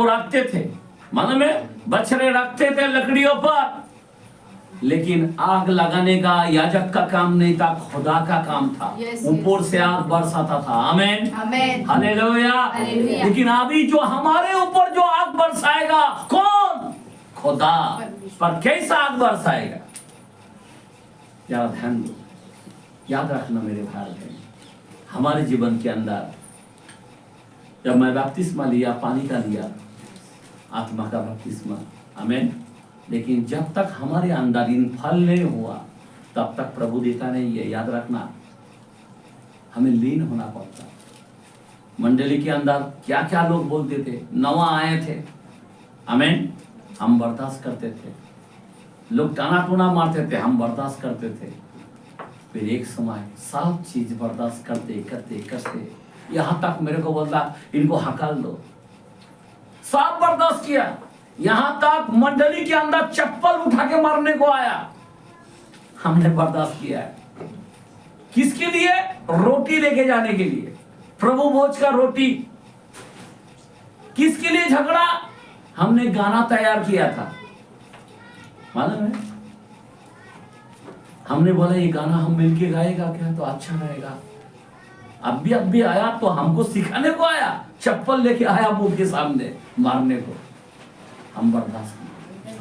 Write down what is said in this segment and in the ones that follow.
को रखते थे, मालूम में बछड़े रखते थे लकड़ियों पर, लेकिन आग लगाने का याजक का काम नहीं था, खुदा का काम था। ऊपर से आग बरसाता था। आमीन, हालेलुया। लेकिन अभी जो हमारे ऊपर जो आग बरसाएगा कौन? खुदा। पर कैसा आग बरसाएगा? यार ध्यान दो, याद रखना मेरे भाई बहन, हमारे जीवन के अंदर जब मैं बपतिस्मा लिया, पानी का लिया, आत्मा का बपतिस्मा, आमीन, लेकिन जब तक हमारे अंदर इन फल नहीं हुआ तब तक प्रभु देता नहीं है। याद रखना, हमें लीन होना पड़ता। मंडली के अंदर क्या क्या लोग बोलते थे, नवा आए थे, आमीन, हम बर्दाश्त करते थे। लोग टाना टूना मारते थे, हम बर्दाश्त करते थे। फिर एक समय सब चीज बर्दाश्त करते करते करते यहाँ तक मेरे को बोला इनको हकाल दो, सब बर्दाश्त किया। यहाँ तक मंडली के अंदर चप्पल उठा के मारने को आया, हमने बर्दाश्त किया है। किसके लिए? रोटी लेके जाने के लिए, प्रभु भोज का रोटी। किसके लिए झगड़ा? हमने गाना तैयार किया था, मालूम है, हमने बोला ये गाना हम मिलके गाएगा क्या तो अच्छा रहेगा। अब भी आया तो हमको सिखाने को आया, चप्पल लेके आया मुंह के सामने मारने को। हम बर्दाश्त किए।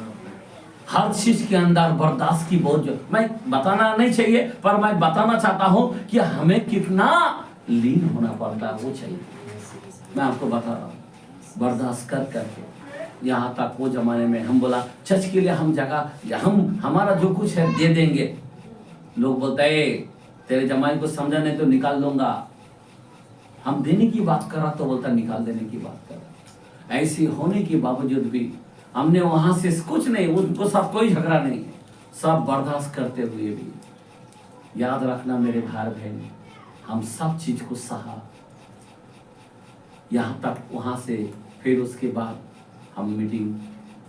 हर चीज के अंदर बर्दाश्त की बहुत मैं बताना नहीं चाहिए, पर मैं बताना चाहता हूं कि हमें कितना लीन होना पड़ता है, वो चाहिए। मैं आपको बता रहा हूं, बर्दाश्त कर करके यहाँ तक वो जमाने में हम बोला चर्च के लिए हम जगह, हम हमारा जो कुछ है दे देंगे। लोग बोलते हैं तेरे जमाने को समझा नहीं तो निकाल दूंगा। हम देने की बात करा तो बोलता निकाल देने की बात करा। ऐसी होने के बावजूद भी हमने वहां से कुछ नहीं, उनको सब कोई झगड़ा नहीं है, सब बर्दाश्त करते हुए भी याद रखना मेरे भाई बहन, हम सब चीज को सहा यहाँ तक। वहां से फिर उसके बाद हम मीटिंग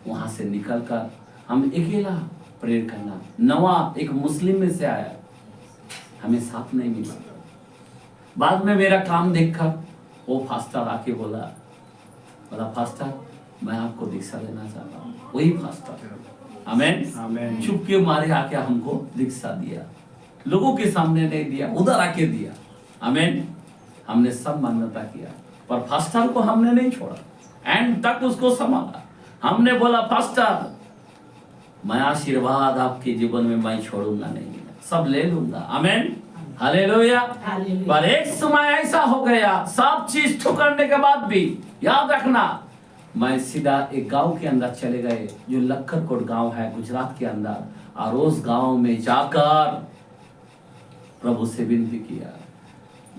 वहां से निकल कर हम अकेला प्रेयर करना। नवा एक मुस्लिम में से आया, हमें साथ नहीं मिला। बाद में मेरा काम देखकर वो फास्टर आके बोला फास्टर मैं आपको दीक्षा देना चाहता हूँ। वही फास्टर, आमीन, चुप के मारे आके हमको दीक्षा दिया। लोगों के सामने नहीं दिया, उधर आके दिया। आमीन, हमने सब मान्यता किया, पर फास्टर को हमने नहीं छोड़ा, एंड तक उसको संभाला। हमने बोला फास्टर मैं आशीर्वाद आपके जीवन में मैं छोड़ूंगा नहीं, सब ले लूंगा। आमीन, हालेलुया। पर एक समय ऐसा हो गया, सब चीज ठुकरने के बाद भी याद रखना, मैं सीधा एक गांव के अंदर चले गए, जो लखनकोट गांव है गुजरात के अंदर, और उस गांव में जाकर प्रभु से विनती किया,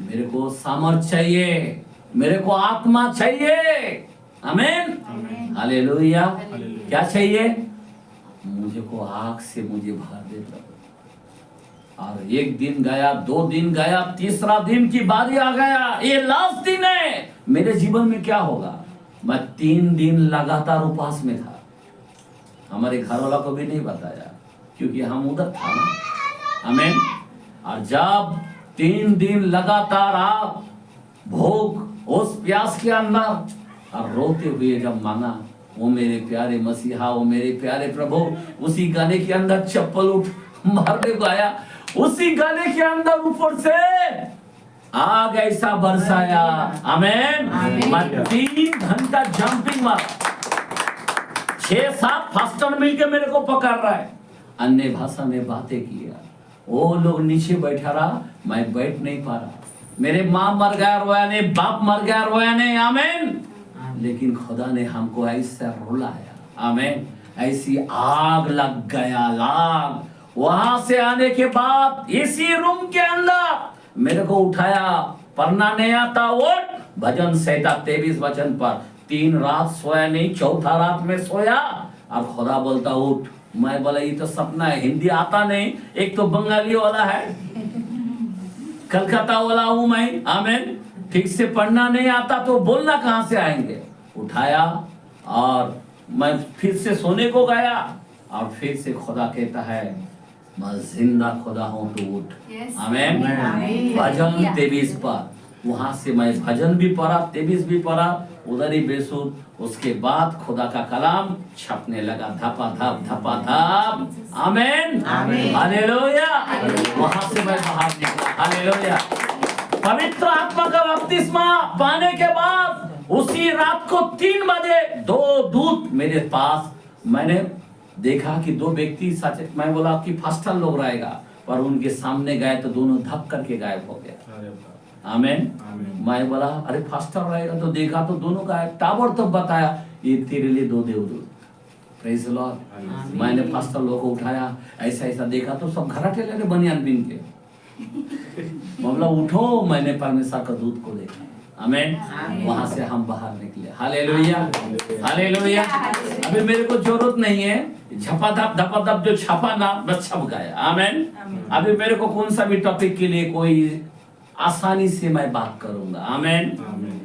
मेरे को सामर्थ चाहिए, मेरे को आत्मा चाहिए। आमीन, हालेलुया। क्या चाहिए? मुझे को आग से मुझे भर दे प्रभु। और एक दिन गया, 2 दिन गया, तीसरा दिन की बारी आ गया, ये लास्ट दिन है। मेरे जीवन में क्या होगा? मैं 3 दिन लगातार उपवास में था। हमारे घर वाला को भी नहीं बताया, क्योंकि हम उधर था ना। आमीन। और जब 3 दिन लगातार आप भूख उस प्यास के अंदर और रोते हुए जब मांगा, वो मेरे प्यारे मसीहा, वो मेरे प्यारे प्रभु, उसी गाने के अंदर चप्पल उठ मारने को आया, उसी गाने के अंदर ऊपर से आग ऐसा बरसाया। आमीन। मैं 3 घंटा जंपिंग मारा, 6-7 फास्टर मिलके मेरे को पकड़ रहा है, अन्य भाषा में बातें किया। वो लोग नीचे बैठा रहा, मैं बैठ नहीं पा रहा। मेरे माँ मर गया रोया नहीं, बाप मर गया रोया नहीं। आमीन। लेकिन खुदा ने हमको ऐसा रुलाया। आमीन। ऐसी आग लग गया, आग। वहां से आने के बाद इसी रूम के अंदर मेरे को उठाया, पढ़ना नहीं आता, उठ, भजन संहिता 23 वचन पर 3 रात सोया नहीं, 4था रात में सोया। अब खुदा बोलता उठ। मैं बोला ये तो सपना है, हिंदी आता नहीं, एक तो बंगाली वाला है, कलकत्ता वाला हूं मैं। आमीन। ठीक से पढ़ना नहीं आता तो बोलना कहां से आएंगे। उठाया और मैं फिर से सोने को गया, और फिर से खुदा कहता है मैं जिंदा खुदा हूं तो उठ। आमीन। भजन 23 पर वहां से मैं भजन भी पढ़ा, 23 भी पढ़ा, उधर ही बेसुध। उसके बाद खुदा का कलाम छपने लगा, धपा धप। आमीन, हालेलुया। वहां से मैं बाहर निकला, हालेलुया। पवित्र आत्मा का बपतिस्मा पाने के बाद उसी रात को 3 बजे 2 दूत मेरे पास, मैंने देखा कि 2 व्यक्ति सच, मैं बोला कि फास्टर लोग रहेगा, पर उनके सामने गए तो दोनों धप करके गायब हो गए। आमीन। मैं बोला अरे फास्टर रहेगा, तो देखा तो दोनों गायब। टावर तो बताया ये तेरे लिए 2 देवदूत। Praise the Lord. मैंने फास्टर लोग को उठाया, ऐसा देखा तो सब घराटे ले रहे बनियान बिन के। बोला उठो, मैंने परमेश्वर का दूत को देखा। आमीन। वहां से हम बाहर निकले, हालेलुया, हालेलुया। अभी मेरे को जरूरत नहीं है झपाधप जो छपा ना बस छप गया। आमीन। अभी मेरे को कौन सा भी टॉपिक के लिए कोई आसानी से मैं बात करूंगा। आमीन,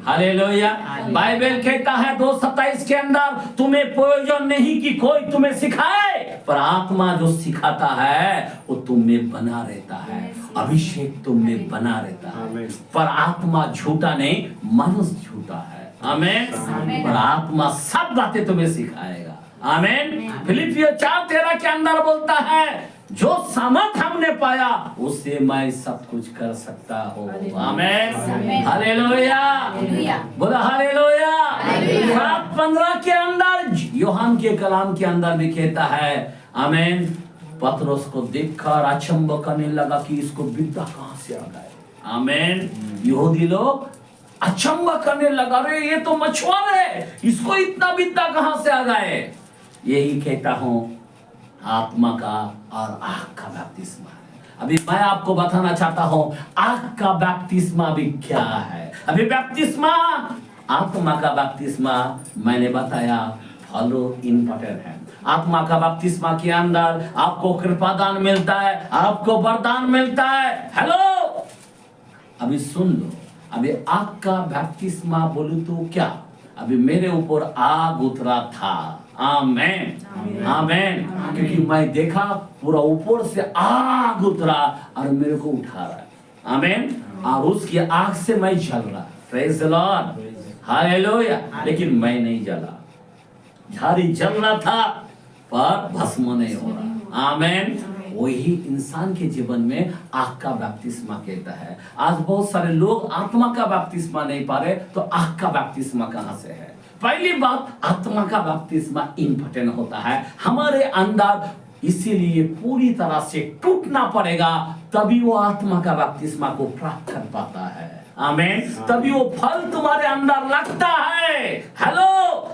हालेलुया। बाइबल कहता है 2:27 के अंदर, तुम्हें प्रयोजन नहीं कि कोई तुम्हें सिखाए, पर आत्मा जो सिखाता है वो तुम में बना रहता है, अभिषेक तुम में बना रहता है। पर आत्मा झूठा नहीं, मनुष्य झूठा है। आमीन। पर आत्मा सब बातें तुम्हें सिखाएगा। आमीन। फिलिपियो 4:13 के अंदर बोलता है, जो सामर्थ हमने पाया उससे मैं सब कुछ कर सकता हूँ। आमीन, हालेलुया, बोला हालेलुया। 7:15 के अंदर यूहन्ना के कलाम के अंदर भी कहता है, आमीन, पतरस को देखकर अचंभव करने लगा कि इसको विद्या कहाँ से आ गए। आमीन। यहूदी लोग अचंभव करने लगा, रे ये तो मछुआरा है, इसको इतना विद्या कहाँ से आ गए। यही कहता हूँ, आत्मा का और आग का बपतिस्मा है। अभी मैं आपको बताना चाहता हूँ आग का बपतिस्मा भी क्या है। अभी बपतिस्मा, आत्मा का बपतिस्मा मैंने बताया फॉलो इंपॉर्टेंट है। आत्मा का बपतिस्मा के अंदर आपको कृपादान मिलता है, आपको वरदान मिलता है। हेलो, अभी सुन लो। अभी आग का बपतिस्मा बोलूं तो क्या, अभी मेरे ऊपर आग उतरा था। आमीन, आमीन। क्योंकि मैं देखा पूरा ऊपर से आग उतरा और मेरे को उठा रहा है। आमीन। और उसकी आग से मैं जल रहा। Praise the Lord, hallelujah. लेकिन मैं नहीं जला, झाड़ी जल रहा था पर भस्म नहीं हो रहा। आमीन। वही इंसान के जीवन में आग का बपतिस्मा कहता है। आज बहुत सारे लोग आत्मा का बपतिस्मा नहीं पा रहे, तो आग का बपतिस्मा कहां से है। पहली बात, आत्मा का बपतिस्मा इंपॉर्टेंट होता है हमारे अंदर, इसीलिए पूरी तरह से टूटना पड़ेगा, तभी वो आत्मा का बपतिस्मा को प्राप्त कर पाता है। आमीन। तभी वो फल तुम्हारे अंदर लगता है। हेलो,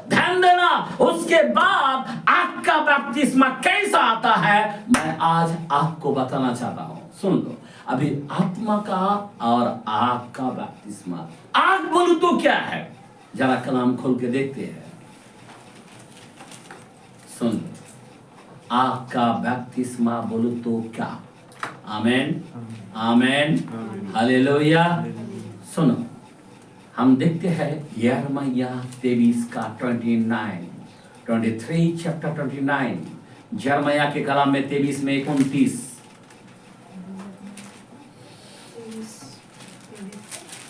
ध्यान देना। उसके बाद आग का बपतिस्मा कैसा आता है, मैं आज आपको बताना चाहता हूँ। सुन लो। अभी आत्मा का और आग का बपतिस्मा, आग बोलूं तो क्या है, जरा कलाम खोल के देखते हैं। सुन, आग का बपतिस्मा बोलूं तो क्या। आमीन, आमीन, हालेलुया। सुनो, हम देखते हैं यिर्मयाह 23 का 23 चैप्टर 29, यिर्मयाह के कलाम में 23 में 29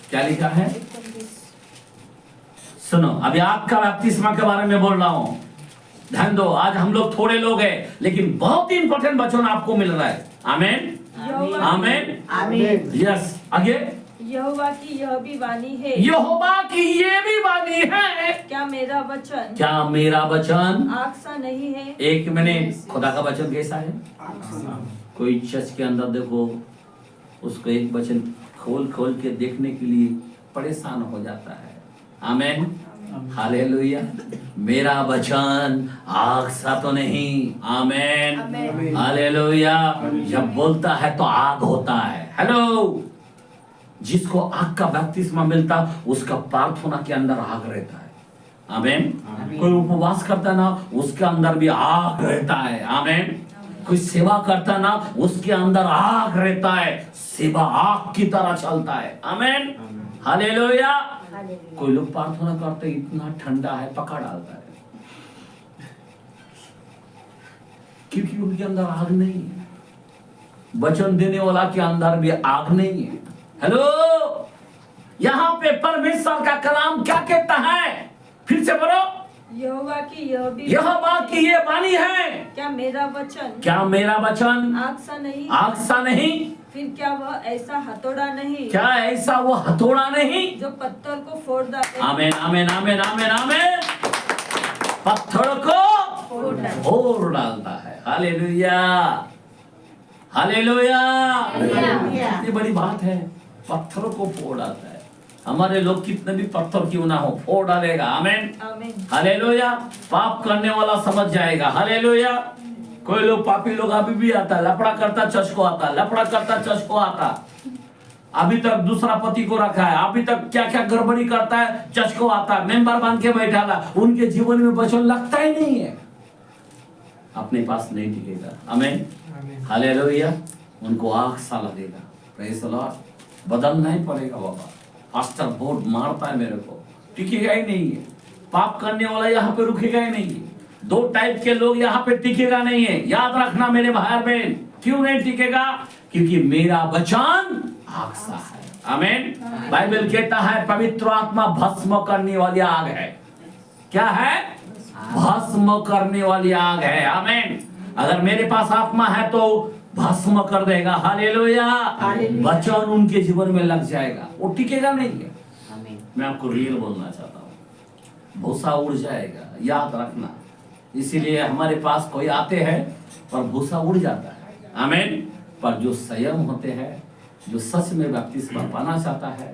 क्या लिखा है। सुनो, अभी आग का बपतिस्मा के बारे में बोल रहा हूं, ध्यान दो। आज हम लोग थोड़े लोग हैं, लेकिन बहुत ही इंपॉर्टेंट वचन आपको मिल रहा है। आमीन, आमीन, आमीन। यस, आगे। यहोवा की यह भी वाणी है, यहोवा की ये भी वाणी है, क्या मेरा वचन, क्या मेरा वचन आग सा नहीं है। एक मिनट, खुदा का वचन कैसा है। कोई चर्च के अंदर देखो, उसको एक वचन खोल खोल के देखने के लिए परेशान हो जाता है। आमीन, हालेलुया। मेरा वचन आग सा तो नहीं। आमीन, हालेलुया। जब बोलता है तो आग होता है। हेलो, जिसको आग का बपतिस्मा मिलता, उसका प्रार्थना के अंदर आग रहता है। आमीन। कोई उपवास करता ना, उसके अंदर भी आग रहता है। आमीन। कोई सेवा करता ना, उसके अंदर आग रहता है, सेवा आग की तरह चलता है। आमीन, हालेलुया। कोई लोग प्रार्थना करते इतना ठंडा है, पका डालता है, क्योंकि उनके अंदर आग नहीं है। वचन देने वाला के अंदर भी आग नहीं है। हेलो, यहाँ पे परमेश्वर का कलाम क्या कहता है? फिर से बोलो। यहोवा की यहोवा की ये वाणी है। क्या मेरा वचन क्या मेरा वचन आग सा नहीं? आग सा नहीं? फिर क्या वह ऐसा हथौड़ा नहीं क्या ऐसा वो हथौड़ा नहीं जो पत्थर को फोड़ डाले? आमेन आमेन आमेन आमेन आमेन। पत्थर को फोड़ डालता है। Hallelujah hallelujah. इतनी बड़ी बात है, पत्थरों को फोड़ डालता है। हमारे लोग कितने भी पत्थर क्यों ना हो फोड़ डालेगा। आमेन आमीन। हालेलुया। पाप करने वाला समझ जाएगा। हालेलुया। कोई लोग पापी लोग अभी भी आता, लफड़ा करता चर्च को आता, लफड़ा करता चर्च को आता, अभी तक दूसरा पति को रखा है, अभी तक क्या क्या गड़बड़ी करता है, चर्च को आता, मेंबर बांध के बैठा ला, उनके जीवन में वचन लगता ही नहीं है, अपने पास नहीं टिकेगा। आमीन हालेलुया। उनको आग सा लगेगा। Praise the Lord. बदलना ही पड़ेगा बाबा। पास्टर बहुत मारता है मेरे को, टिकेगा ही नहीं है। पाप करने वाला यहाँ पे रुकेगा ही नहीं है। दो टाइप के लोग यहाँ पे टिकेगा नहीं है। याद रखना मेरे भाई बहन। क्यों नहीं टिकेगा? क्योंकि मेरा वचन आग सा है। आमीन। बाइबल कहता है पवित्र आत्मा भस्म करने वाली आग है। क्या है? भस्म करने वाली आग है। आमीन। अगर मेरे पास आत्मा है तो भस्म कर देगा। हालेलुया। वचन उनके जीवन में लग जाएगा, वो टिकेगा नहीं है। मैं आपको रियल बोलना चाहता हूँ, भूसा उड़ जाएगा, याद रखना। इसीलिए हमारे पास कोई आते हैं पर भूसा उड़ जाता है। आमीन। पर जो संयम होते हैं, जो सच में बपतिस्मा पाना चाहता है,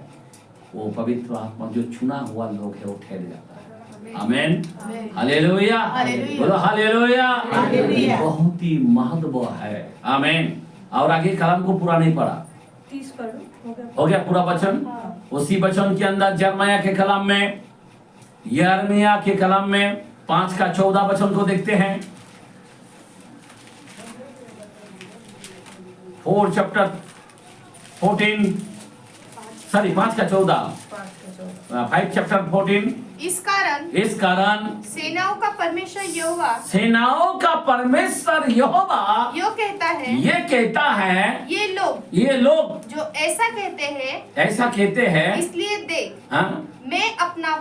वो पवित्र आत्मा जो चुना हुआ लोग है वो ठहर जाता है। आमीन हालेलुया। बोलो हालेलुया। बहुत ही महत्व है। आमीन। और आगे कलाम को पूरा नहीं पढ़ा, 30 पढ़ो, हो गया पूरा वचन। उसी वचन के अंदर यिर्मयाह के कलाम में, यिर्मयाह के कलाम में 5 का 14 वचन को देखते हैं। 4 चैप्टर 14 सॉरी 5 का 14 5 चैप्टर 14। इस कारण सेनाओं का परमेश्वर यहोवा यो कहता है ये लोग जो ऐसा कहते हैं इसलिए देख, हाँ? मैं अपना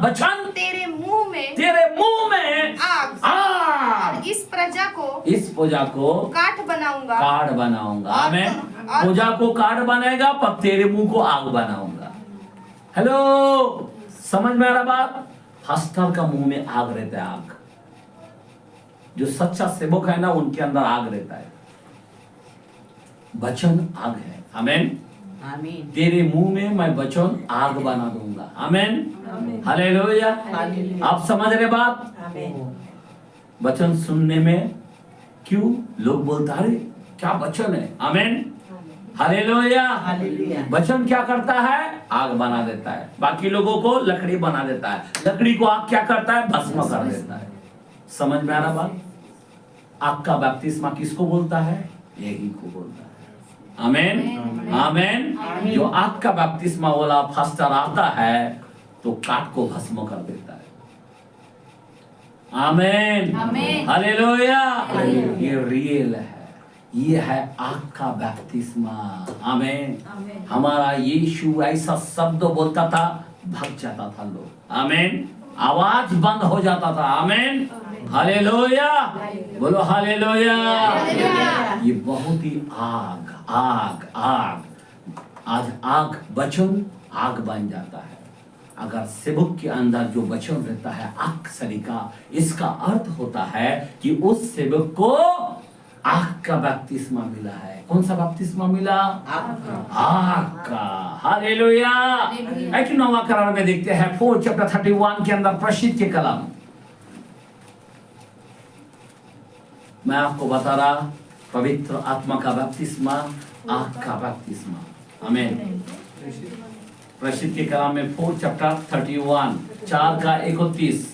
वचन तेरे मुंह में आग और इस प्रजा को काठ बनाऊंगा। आमीन। प्रजा को काठ बनाएगा पर तेरे मुंह को आग बनाऊंगा। हेलो, समझ में आ रहा बात? पास्टर का मुंह में आग रहता है। आग, जो सच्चा सेवक है ना, उनके अंदर आग रहता है। वचन आग है। आमीन। तेरे मुंह में मैं वचन आग बना दूंगा। आमीन हालेलुया। आप समझ रहे बात? वचन सुनने में क्यों लोग बोलता है क्या वचन है? आमीन हालेलुया। वचन क्या करता है? आग बना देता है। बाकी लोगों को लकड़ी बना देता है। लकड़ी को आग क्या करता है? भस्म कर देता है। समझ में आ रहा बात? आग का बपतिस्मा किसको बोलता है? यही को बोलता है। आमीन आमीन। जो आग का बपतिस्मा वाला फास्टर आता है तो काट को भस्म कर देता है। आमीन हालेलुया। ये रियल है, ये है आग का बपतिस्मा। आमीन। हमारा यीशु ऐसा शब्द बोलता था, भाग जाता था लोग। आमीन। आवाज बंद हो जाता था। आमीन हालेलुया। बोलो हालेलुया। ये बहुत ही आग आग आग आज आग वचन आग बन जाता है। अगर सेवक के अंदर जो वचन रहता है आग सरीका, इसका अर्थ होता है कि उस सेवक को आग का बपतिस्मा मिला है। कौन सा बपतिस्मा मिला? आग का। हालेलुया। एक 9वां करार में देखते हैं 4 चैप्टर 31 के अंदर प्रसिद्ध के कलाम। मैं आपको बता रहा, पवित्र आत्मा का बपतिस्मा, आग का बपतिस्मा। आमीन। प्रसिद्ध के कलाम में 4 चैप्टर 31 4 का 31।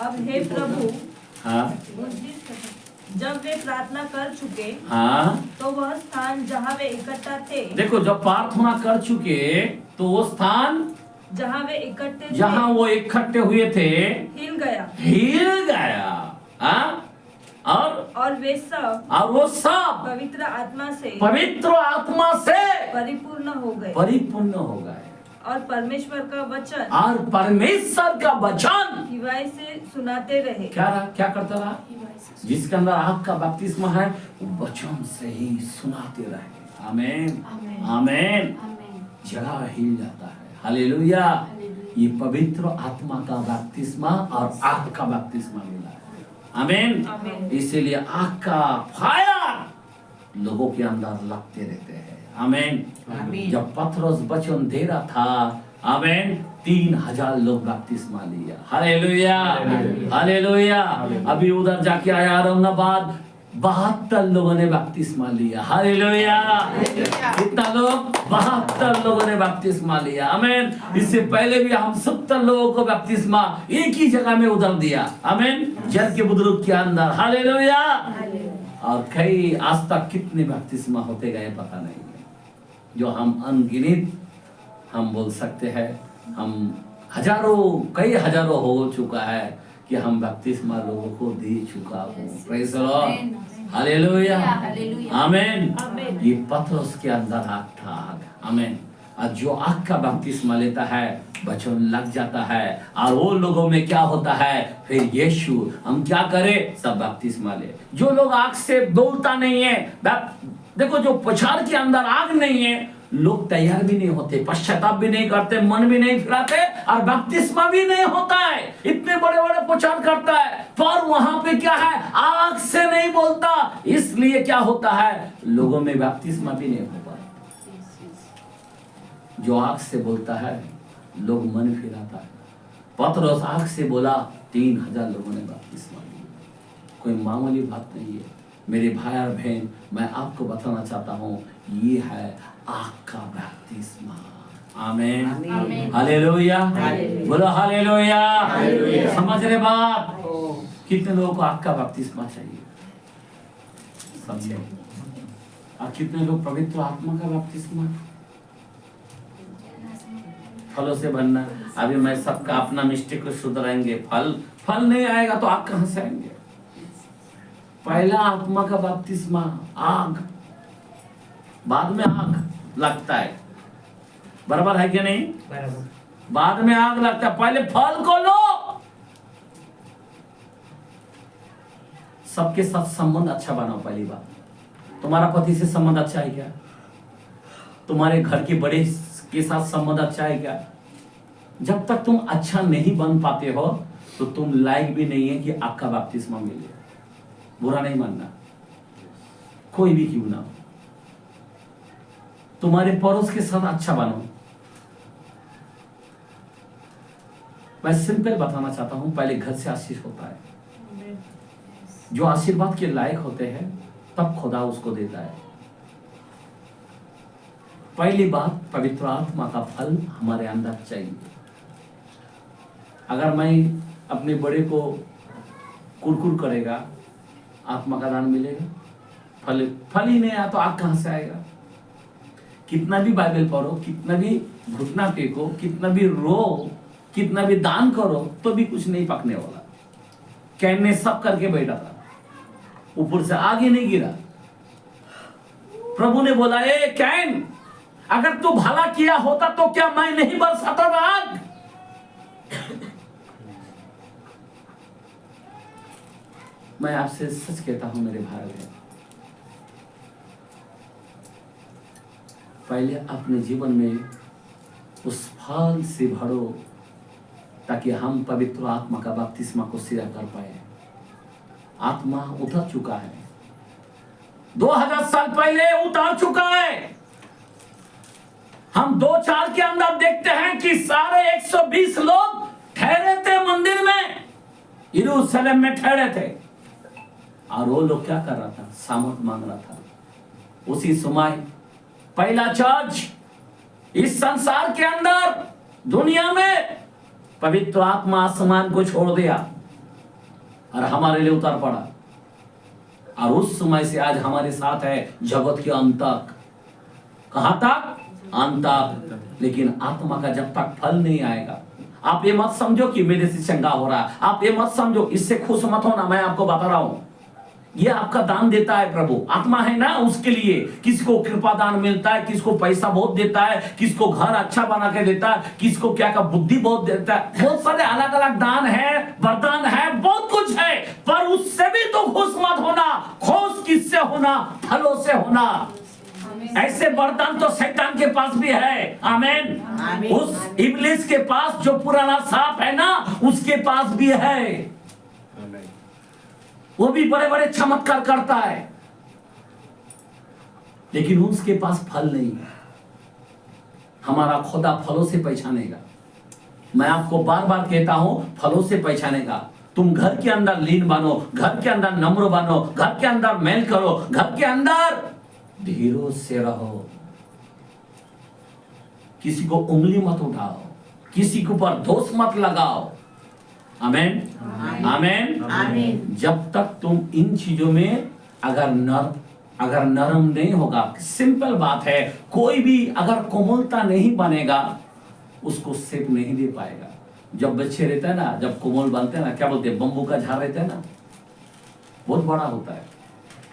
अब हे प्रभु, हाँ जब वे प्रार्थना कर चुके, हाँ, तो वह स्थान जहाँ वे इकट्ठा थे, देखो जब प्रार्थना कर चुके तो वो स्थान जहाँ वे इकट्ठे जहाँ वो इकट्ठे हुए थे हिल गया। हिल गया। हाँ? और वे सब वो सब पवित्र आत्मा से परिपूर्ण हो गए और परमेश्वर का वचन हिवाई से सुनाते रहे। क्या करता रहा? जिसके अंदर आग का बपतिस्मा है वो वचन से ही सुनाते रहे। आमीन आमीन। जगह हिल जाता है। हालेलुया। ये पवित्र आत्मा का बपतिस्मा और आग का बपतिस्मा मिला है। आमीन। इसीलिए आग का फायर लोगों के अंदर लगते रहते हैं। आमीन। जब पतरस वचन दे रहा था, आमीन, 3000 लोग बपतिस्मा लिया। Hallelujah hallelujah. अभी उधर जाके आया औरंगाबाद, 72 लोगों ने बपतिस्मा लिया। हालेलुया। कितना लोग? 72 लोगों ने बपतिस्मा लिया। आमीन। इससे पहले भी हम 70 लोगों को बपतिस्मा एक ही जगह में उधर दिया। आमीन। जल के बुजुर्ग के अंदर। हालेलुया। और कई आज तक कितने बपतिस्मा होते गए पता नहीं है, जो हम अनगिनत हम बोल सकते हैं। हम कई हजारों हो चुका है कि हम बपतिस्मा लोगों को दे चुका हूँ। Praise the Lord. हालेलुया आमीन। ये पतरस के अंदर आग था। आग। आमीन। और जो आग का बपतिस्मा लेता है वचन लग जाता है। और वो लोगों में क्या होता है? फिर यीशु हम क्या करें? सब बपतिस्मा ले। जो लोग आग से बोलता नहीं है, देखो, जो प्रचार के अंदर आग नहीं है, लोग तैयार भी नहीं होते, पश्चाताप भी नहीं करते, मन भी नहीं फिराते और बपतिस्मा भी नहीं होता है। इतने बड़े बड़े प्रचार करता है पर वहां पे क्या है? आग से नहीं बोलता। इसलिए क्या होता है? लोगों में बपतिस्मा भी नहीं हो पाता। जो आग से बोलता है लोग मन फिराता है। पतरस आग से बोला, 3000 लोगों ने बपतिस्मा लिया। कोई मामूली बात नहीं है मेरे भाई और बहन। मैं आपको बताना चाहता हूँ, ये है आग का बपतिस्मा। आमीन हालेलुया। बोलो हालेलुया। समझ रहे बात? कितने लोगों को आग का बपतिस्मा चाहिए? समझे? और कितने लोग पवित्र आत्मा का बपतिस्मा? फलों से बनना। अभी मैं सबका अपना मिस्टेक को सुधराएंगे। फल नहीं आएगा तो आग कहां से आएंगे? पहला आत्मा का बपतिस्मा आग, बाद में आग लगता है। बराबर है कि नहीं? बराबर। बाद में आग लगता है, पहले फल को लो। सबके साथ संबंध अच्छा बनाओ। पहली बात, तुम्हारा पति से संबंध अच्छा है क्या? तुम्हारे घर के बड़े के साथ संबंध अच्छा है क्या? जब तक तुम अच्छा नहीं बन पाते हो तो तुम लायक भी नहीं है कि आपका बपतिस्मा मिले। बुरा नहीं मानना, कोई भी क्यों ना हो। तुम्हारे पड़ोस के साथ अच्छा बनो। मैं सिंपल बताना चाहता हूं, पहले घर से आशीष होता है। जो आशीर्वाद के लायक होते हैं तब खुदा उसको देता है। पहली बात, पवित्र आत्मा का फल हमारे अंदर चाहिए। अगर मैं अपने बड़े को कुरकुर करेगा, आत्मा का दान मिलेगा? फल ही नहीं आया तो आग कहां से आएगा? कितना भी बाइबल पढ़ो, कितना भी घुटना टेको, कितना भी रो, कितना भी दान करो, तो भी कुछ नहीं पकने वाला। कैन ने सब करके बैठा था, ऊपर से आग ही नहीं गिरा। प्रभु ने बोला, ए कैन, अगर तू भला किया होता तो क्या मैं नहीं बरसाता आग? मैं आपसे सच कहता हूं मेरे भाई बहन, पहले अपने जीवन में उस फल से भरो ताकि हम पवित्र आत्मा का बपतिस्मा को सिरा कर पाए। आत्मा उतर चुका है, 2000 साल पहले उतर चुका है। हम 2-4 के अंदर देखते हैं कि सारे 120 लोग ठहरे थे मंदिर में, यरूशलेम में ठहरे थे, और वो लोग क्या कर रहा था? सामर्थ मांग रहा था। उसी समय पहला चर्च इस संसार के अंदर, दुनिया में, पवित्र आत्मा आसमान को छोड़ दिया और हमारे लिए उतर पड़ा। और उस समय से आज हमारे साथ है जगत के अंत तक। कहां तक? अंत तक। लेकिन आत्मा का जब तक फल नहीं आएगा, आप ये मत समझो कि मेरे से चंगा हो रहा है, आप ये मत समझो, इससे खुश मत होना। मैं आपको बता रहा हूं, ये आपका दान देता है प्रभु, आत्मा है ना उसके लिए। किसी को कृपा दान मिलता है, किसी को पैसा बहुत देता है, किसी को घर अच्छा बना के देता है, किसी को क्या का बुद्धि बहुत देता है। बहुत सारे अलग अलग दान है, वरदान है, बहुत कुछ है। पर उससे भी तो खुश मत होना। खुश किससे होना? फलों से होना। ऐसे वरदान तो शैतान के पास भी है। आमीन। उस इब्लिस के पास जो पुराना सांप है ना, उसके पास भी है। वो भी बड़े बड़े चमत्कार करता है, लेकिन उसके पास फल नहीं है। हमारा खुदा फलों से पहचानेगा। मैं आपको बार बार कहता हूं, फलों से पहचानेगा। तुम घर के अंदर लीन बनो, घर के अंदर नम्र बनो, घर के अंदर मेल करो, घर के अंदर धीरज से रहो। किसी को उंगली मत उठाओ, किसी के ऊपर दोष मत लगाओ। आमीन, आमीन, आमीन। जब तक तुम इन चीजों में अगर नरम नहीं होगा, सिंपल बात है, कोई भी अगर कोमलता नहीं बनेगा, उसको सेप नहीं दे पाएगा। जब बच्चे रहते हैं ना, जब कोमल बनते हैं ना, क्या बोलते हैं, बम्बू का झाड़ रहता है ना, बहुत बड़ा होता है,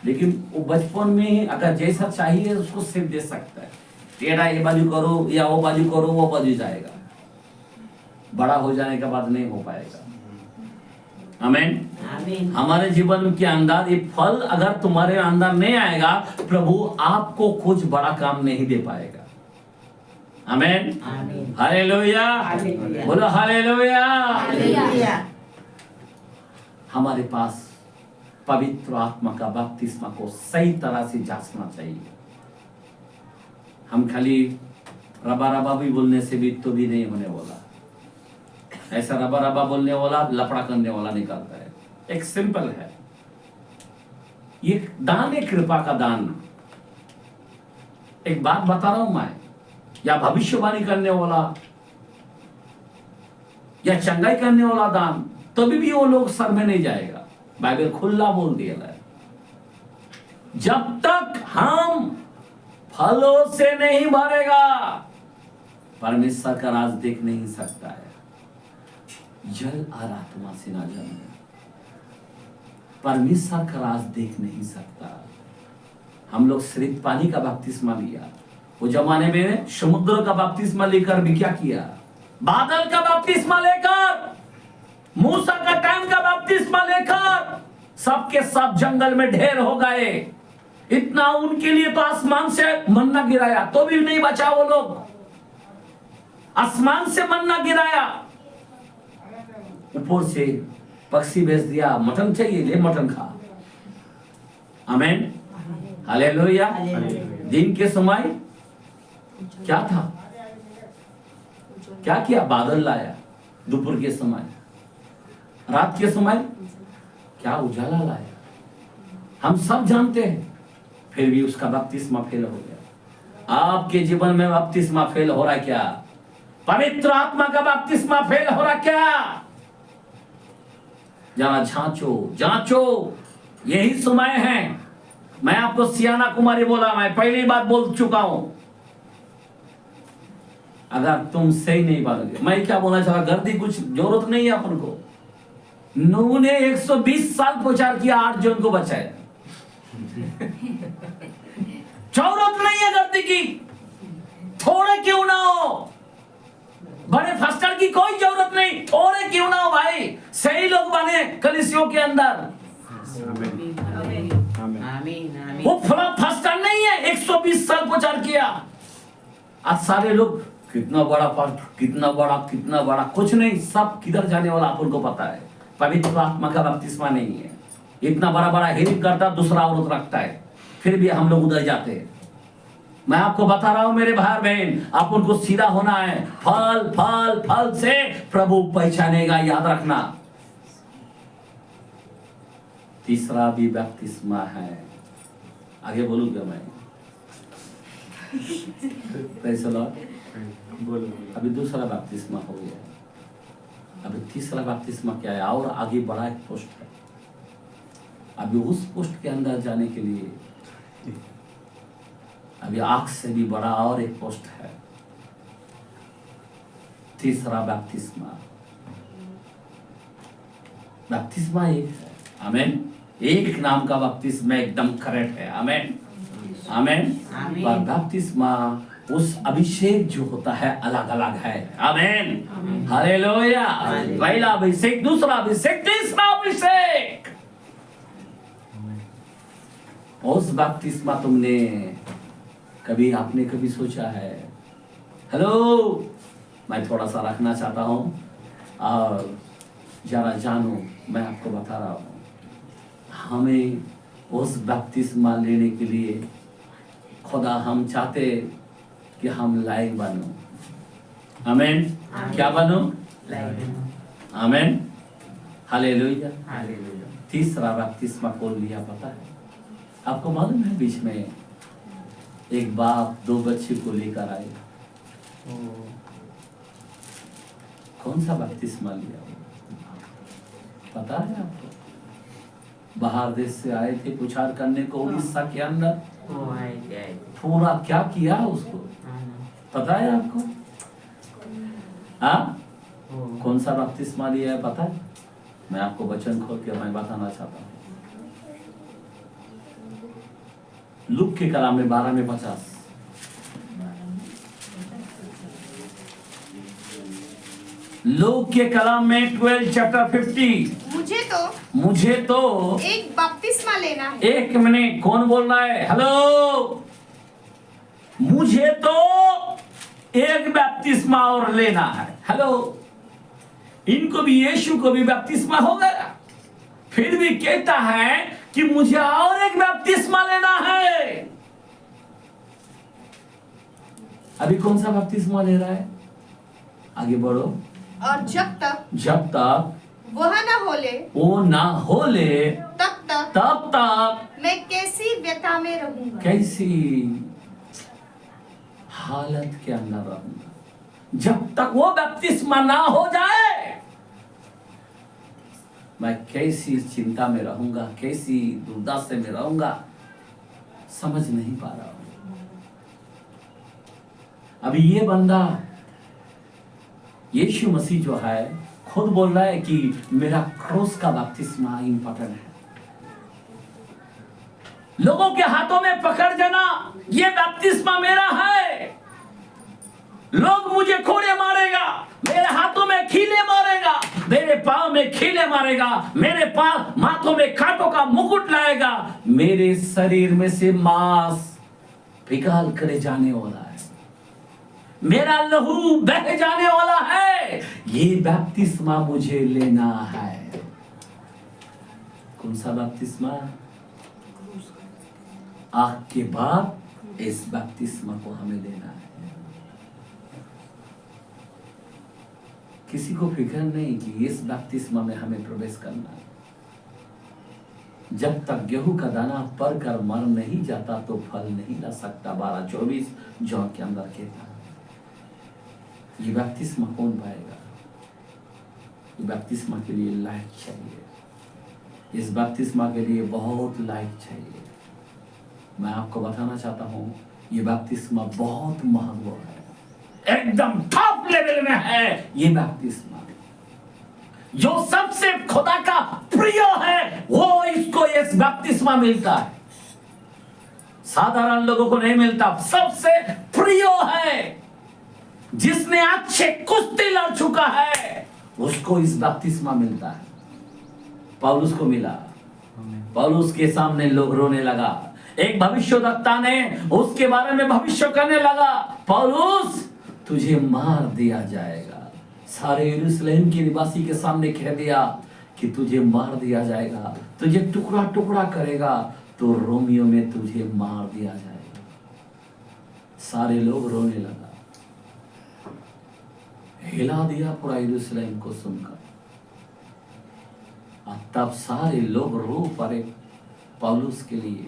लेकिन वो बचपन में अगर जैसा चाहिए उसको सेप दे सकता है। टेढ़ा ये बाजू करो या वो बाजू करो, वो बाजू जाएगा। बड़ा हो जाने के बाद नहीं हो पाएगा। आमीन। हमारे जीवन के अंदर ये फल अगर तुम्हारे अंदर नहीं आएगा, प्रभु आपको कुछ बड़ा काम नहीं दे पाएगा। आमीन, हालेलुया, बोलो हालेलुया। हमारे पास पवित्र आत्मा का बपतिस्मा को सही तरह से जांचना चाहिए। हम खाली रबा रबा भी बोलने से भी तो भी नहीं होने वाला। ऐसा रबा रबा बोलने वाला लफड़ा करने वाला निकलता है। एक सिंपल है, ये दान है, कृपा का दान। एक बात बता रहा हूं मैं, या भविष्यवाणी करने वाला या चंगाई करने वाला दान, तभी भी वो लोग सर में नहीं जाएगा। बाइबल खुला बोल दिया है, जब तक हम फलों से नहीं भरेगा, परमेश्वर का राज देख नहीं सकता है। जल और आत्मा से ना जन्मे, परमेश्वर का राज देख नहीं सकता। हम लोग सिर्फ पानी का बपतिस्मा लिया, वो जमाने में समुद्र का बपतिस्मा लेकर भी क्या किया, बादल का बपतिस्मा लेकर, मूसा का टाइम का बपतिस्मा लेकर, सबके सब जंगल में ढेर हो गए। इतना उनके लिए तो आसमान से मन्ना गिराया तो भी नहीं बचा वो लोग। आसमान से मन्ना गिराया, ऊपर से पक्षी भेज दिया, मटन चाहिए ले मटन खा। आमीन, हालेलुया। दिन के समय क्या था, क्या किया, बादल लाया। दोपहर के समय, रात के समय क्या उजाला लाया। हम सब जानते हैं, फिर भी उसका बपतिस्मा फेल हो गया। आपके जीवन में बपतिस्मा फेल हो रहा है क्या? पवित्र आत्मा का बपतिस्मा फेल हो रहा क्या? जरा जांचो, यही समय है। मैं आपको सियाना कुमारी बोला, मैं पहली बात बोल चुका हूं। अगर तुम सही नहीं बोलोगे, मैं क्या बोलना चाह रहा, गर्दी कुछ जरूरत नहीं है अपन को। नूह ने 120 साल प्रचार किया, 8 जन को बचाया। जरूरत नहीं है गर्दी की, थोड़े क्यों ना हो, बड़े फस्टर की कोई जरूरत नहीं, थोड़े क्यों ना हो भाई, सही लोग बने कलीसियों के अंदर। वो फस्टर नहीं है, 120 साल प्रचार किया। आज सारे लोग कितना बड़ा पास्ट, कितना बड़ा, कुछ नहीं, सब किधर जाने वाला अपन को पता है। पवित्र आत्मा का बपतिस्मा नहीं है। इतना बड़ा हेरिंग करता, दूसरा औरत रखता है, फिर भी हम लोग उधर जाते हैं। मैं आपको बता रहा हूं मेरे भाई बहन, आप उनको सीधा होना है। फल से प्रभु पहचानेगा, याद रखना। तीसरा भी बपतिस्मा है, आगे बोलूंगा मैं। बोलो। अभी दूसरा बपतिस्मा हो गया, अभी तीसरा बपतिस्मा क्या है, और आगे बड़ा एक पोस्ट है। अभी उस पोस्ट के अंदर जाने के लिए अभी आग से भी बड़ा और एक पोस्ट है, तीसरा बपतिस्मा। बपतिस्मा एक है, आमीन। एक नाम का बपतिस्मा एकदम करेक्ट है। आमेन आमेन। पर बपतिस्मा उस अभिषेक जो होता है अलग अलग है। Amen hallelujah. पहला अभिषेक, दूसरा अभिषेक, तीसरा अभिषेक। उस बपतिस्मा तुमने कभी, आपने कभी सोचा है? हेलो, मैं थोड़ा सा रखना चाहता हूँ और जरा जानो, मैं आपको बता रहा हूँ, हमें उस बपतिस्मा लेने के लिए खुदा हम चाहते कि हम लायक बनो। आमेन। क्या बनो? Amen hallelujah. तीसरा बपतिस्मा कौन लिया पता है आपको? मालूम है बीच में एक बाप 2 बच्चे को लेकर आए। कौन सा बपतिस्मा लिया पता है आपको? बाहर देश से आए थे पुछार करने को उड़ीसा के अंदर। पूरा क्या किया उसको पता है आपको? हाँ, कौन सा बपतिस्मा लिया है पता है? मैं आपको वचन खोल के मैं बताना चाहता हूँ। लूक के कलाम में 12 में 50। लूक के कलाम में 12 चैप्टर 50। मुझे तो एक बपतिस्मा लेना है। एक मिनट, कौन बोल रहा है? हेलो, मुझे तो एक बपतिस्मा और लेना है। हेलो, इनको भी, यीशु को भी बपतिस्मा हो गया, फिर भी कहता है कि मुझे और एक बपतिस्मा लेना है। अभी कौन सा बपतिस्मा ले रहा है? आगे बढ़ो। और जब तक वो ना होले तब तक मैं कैसी व्यथा में रहूंगा, कैसी हालत के अंदर रहूंगा। जब तक वो बपतिस्मा ना हो जाए मैं कैसी चिंता में रहूंगा, कैसी दुर्दशा में रहूंगा, समझ नहीं पा रहा हूं। अभी ये बंदा यीशु मसीह जो है खुद बोल रहा है कि मेरा क्रूस का बपतिस्मा इंपॉर्टेंट है। लोगों के हाथों में पकड़ जाना, ये बपतिस्मा मेरा है। लोग मुझे कोड़े मारेगा, मेरे हाथों में खीले मारेगा, मेरे पांव में खीले मारेगा, मेरे पांव माथों में कांटों का मुकुट लाएगा, मेरे शरीर में से मांस पिघल कर जाने वाला है, मेरा लहू बह जाने वाला है। ये बपतिस्मा मुझे लेना है। कौन सा बपतिस्मा? आग के बाद इस बपतिस्मा को हमें लेना है। किसी को फिक्र नहीं कि इस बपतिस्मा में हमें प्रवेश करना है। जब तक गेहूं का दाना पर कर मर नहीं जाता तो फल नहीं ला सकता। 12:24 जॉन के अंदर कहता है। ये बपतिस्मा कौन पाएगा? ये बपतिस्मा के लिए लायक चाहिए। इस बपतिस्मा के लिए बहुत लायक चाहिए। मैं आपको बताना चाहता हूं, ये बपतिस्मा बहुत महंगा है, एकदम टॉप लेवल में है। ये बपतिस्मा जो सबसे खुदा का प्रिय है, वो इसको इस बपतिस्मा मिलता है। साधारण लोगों को नहीं मिलता। सबसे प्रिय है, जिसने अच्छे कुश्ती लड़ चुका है, उसको इस बपतिस्मा मिलता है। पौलुस को मिला। पौलुस के सामने लोग रोने लगा। एक भविष्यवक्ता ने उसके बारे में भविष्य करने लगा, पौलुस तुझे मार दिया जाएगा। सारे यरूशलेम के निवासी के सामने कह दिया कि तुझे मार दिया जाएगा, तुझे टुकड़ा टुकड़ा करेगा, तो रोमियो में तुझे मार दिया जाएगा। सारे लोग रोने लगा। हिला दिया पूरा यरूशलेम को सुनकर। तब सारे लोग रो पड़े पौलुस के लिए।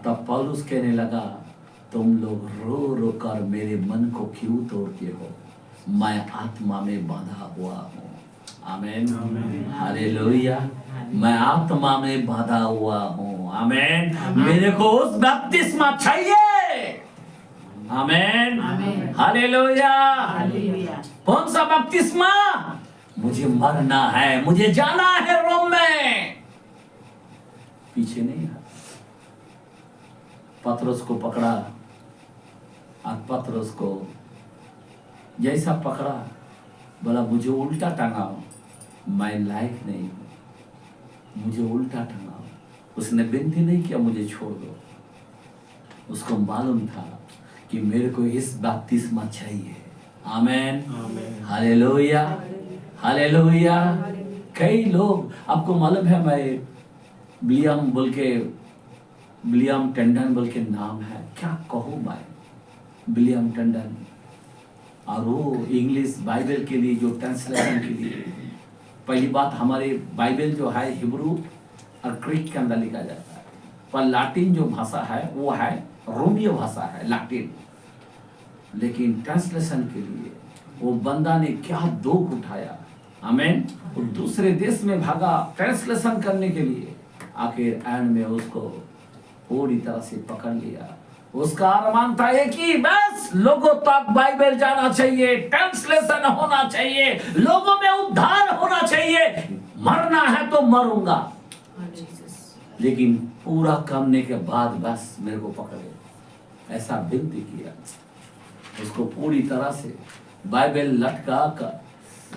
तब पौलुस कहने लगा, तुम लोग रो रो कर मेरे मन को क्यों तोड़ते हो? मैं आत्मा में बांधा हुआ हूँ। आमीन, हालेलुया। मैं आत्मा में बांधा हुआ हूँ। आमीन। मेरे को उस बपतिस्मा चाहिए। आमीन, हालेलुया। कौन सा बपतिस्मा? मुझे मरना है, मुझे जाना है रोम में। पीछे नहीं हटा। पतरस को पकड़ा और पतरस को जैसा पकड़ा बोला मुझे उल्टा टंगाओ, मैं लायक नहीं हूं, मुझे उल्टा टंगाओ। उसने विनती नहीं किया मुझे छोड़ दो, उसको मालूम था कि मेरे को इस बपतिस्मा चाहिए। आमेन, हालेलुया, हालेलुया। कई लोग, आपको मालूम है, मैं विलियम टंडन बोल के नाम है, क्या कहूँ मैं, विलियम टंडन, और वो इंग्लिश बाइबल के लिए जो ट्रांसलेशन के लिए, पहली बात हमारे बाइबल जो है हिब्रू और ग्रीक के अंदर लिखा जाता है, पर लाटिन जो भाषा है वो है रोमीय भाषा है लाटिन, लेकिन ट्रांसलेशन के लिए वो बंदा ने क्या दुख उठाया। आमीन। वो दूसरे देश में भागा ट्रांसलेशन करने के लिए, आखिर एंड में उसको पूरी तरह से पकड़ लिया। उसका अरमान था कि बस लोगों तक बाइबल जाना चाहिए, ट्रांसलेशन होना चाहिए, लोगों में उद्धार होना चाहिए, मरना है तो मरूंगा। लेकिन पूरा करने के बाद बस मेरे को पकड़े, ऐसा विनती किया। उसको पूरी तरह से बाइबल लटका कर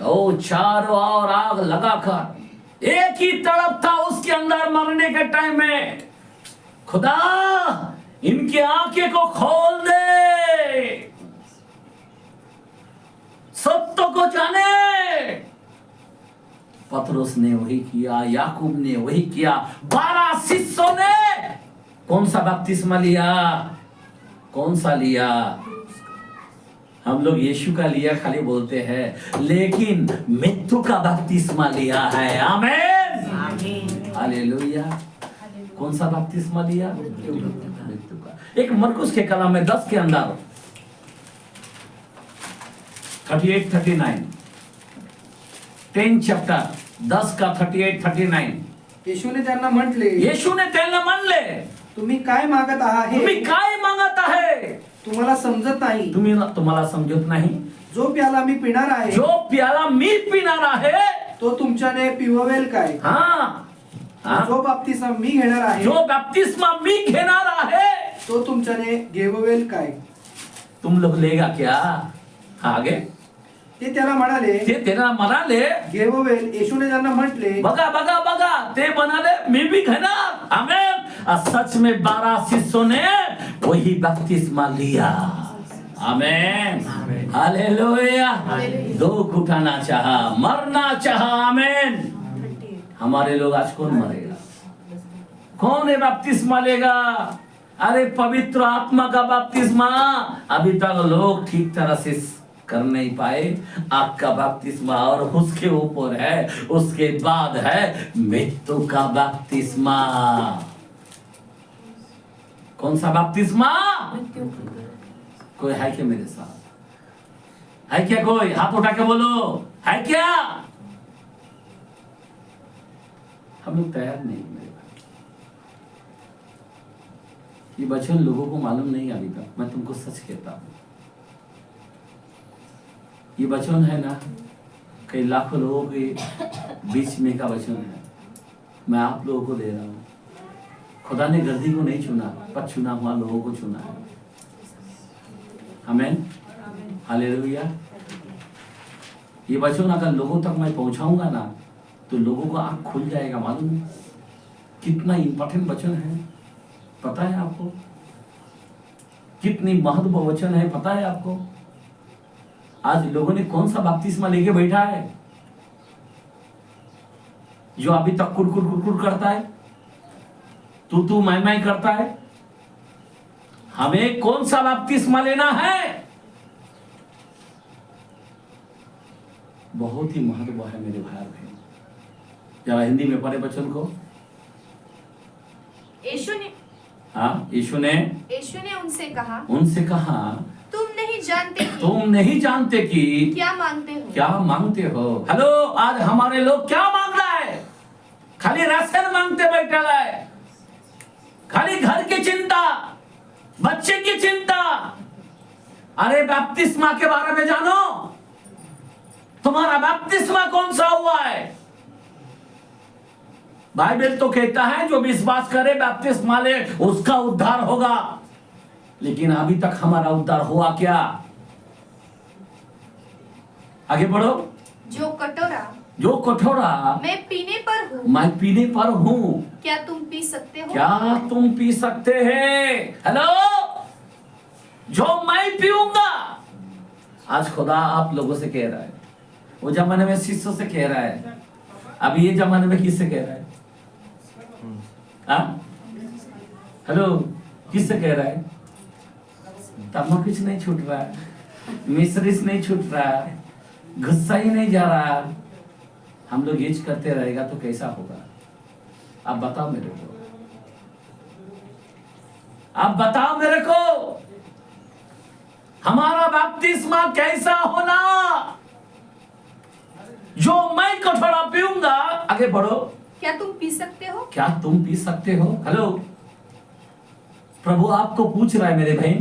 ओ चारों ओर आग लगाकर, एक ही तड़प था उसके अंदर मरने के टाइम में, खुदा इनकी आंखें को खोल दे, सत्य को जाने। पतरस ने वही किया, याकूब ने वही किया, 12 शिष्यों ने कौन सा बपतिस्मा लिया? कौन सा लिया? हम लोग यीशु का लिया खाली बोलते हैं, लेकिन मृत्यु का बपतिस्मा लिया है। आमीन, हालेलुया। कौन सा बपतिस्मा लिया? मृत्यु का। एक मरकुस के कलाम में 10 के अंदर 38-39, 10 चैप्टर 10 का 38-39, येशूने त्यांना म्हटले, येशूने त्यांना म्हणले, तुम्ही काय मागत आहात? तुम्ही काय मागत आहे? तुम्हाला समजत नाही? तुम्हाला समजत नाही? जो प्याला मी पिणार आहे, जो प्याला मी पिणार आहे, तो तुमच्याने पिववेल काय? जो बपतिस्मा मी घेणार आहे, जो बपतिस्मा मी घेणार आहे, तो तुमच्याने घेववेल काय? तुम लोग लेगा क्या? आगे ते त्याला म्हणाले, घेववेल. येशूने त्यांना म्हटले, बघा ते म्हणाले मी भी घेणार. आमेन. सच में 12 शिष्यों ने वही बपतिस्मा लिया। आमेन, हालेलुया। दुख उठाना चाहा, मरना चाहा। आमेन। हमारे लोग आज कौन मरेगा? कौन है बपतिस्मा लेगा? अरे पवित्र आत्मा का बपतिस्मा अभी तक लोग ठीक तरह से कर नहीं पाए। आपका बपतिस्मा और उसके ऊपर है, उसके बाद है मृत्यु का बपतिस्मा। कौन सा बपतिस्मा? कोई है क्या मेरे साथ? है क्या कोई? हाथ उठा के बोलो, है क्या? हम लोग तैयार नहीं मेरे भाई। ये वचन लोगों को मालूम नहीं अभी तक। मैं तुमको सच कहता हूं, ये वचन है ना, कई लाखों लोगों के बीच में का वचन है। मैं आप लोगों को दे रहा हूं। खुदा ने गर्दी को नहीं चुना, पर चुना हुआ लोगों को चुना है। आमीन, हालेलुया। ये वचन अगर लोगों तक मैं पहुंचाऊंगा ना, तो लोगों को आंख खुल जाएगा। मालूम है कितना इंपॉर्टेंट वचन है? पता है आपको? कितनी महत्व वचन है पता है आपको? आज लोगों ने कौन सा बपतिस्मा लेके बैठा है? जो अभी तक कुरकुर करता है, तू मैं करता है। हमें कौन सा बपतिस्मा लेना है? बहुत ही महत्व है मेरे भाई बहन। जरा हिंदी में पढ़े वचन को। यीशु ने उनसे कहा, तुम नहीं जानते कि क्या मांगते हो। हेलो, आज हमारे लोग क्या मांग रहा है? खाली राशन मांगते बैठा है, खाली घर की चिंता, बच्चे की चिंता। अरे बपतिस्मा के बारे में जानो। तुम्हारा बपतिस्मा कौन सा हुआ है? बाइबल तो कहता है जो विश्वास करे बपतिस्मा ले उसका उद्धार होगा, लेकिन अभी तक हमारा उद्धार हुआ क्या? आगे बढ़ो। जो कटोरा मैं पीने पर हूँ, मैं पीने पर हूँ, क्या तुम पी सकते हो? क्या तुम पी सकते हैं? हेलो, जो मैं पीऊंगा। आज खुदा आप लोगों से कह रहा है, वो जमाने में शिष्यों से कह रहा है, अब ये जमाने में किससे कह रहा है? हेलो, किससे कह रहा है? तम्बाकू कुछ नहीं छूट रहा है, मिश्रिश नहीं छूट रहा है, गुस्सा ही नहीं जा रहा। हम लोग ये करते रहेगा तो कैसा होगा? आप बताओ मेरे को, आप बताओ मेरे को, हमारा बपतिस्मा कैसा होना? जो मैं कटोरा पीऊंगा, आगे बढ़ो, क्या तुम पी सकते हो? क्या तुम पी सकते हो? हेलो, प्रभु आपको पूछ रहा है मेरे बहन।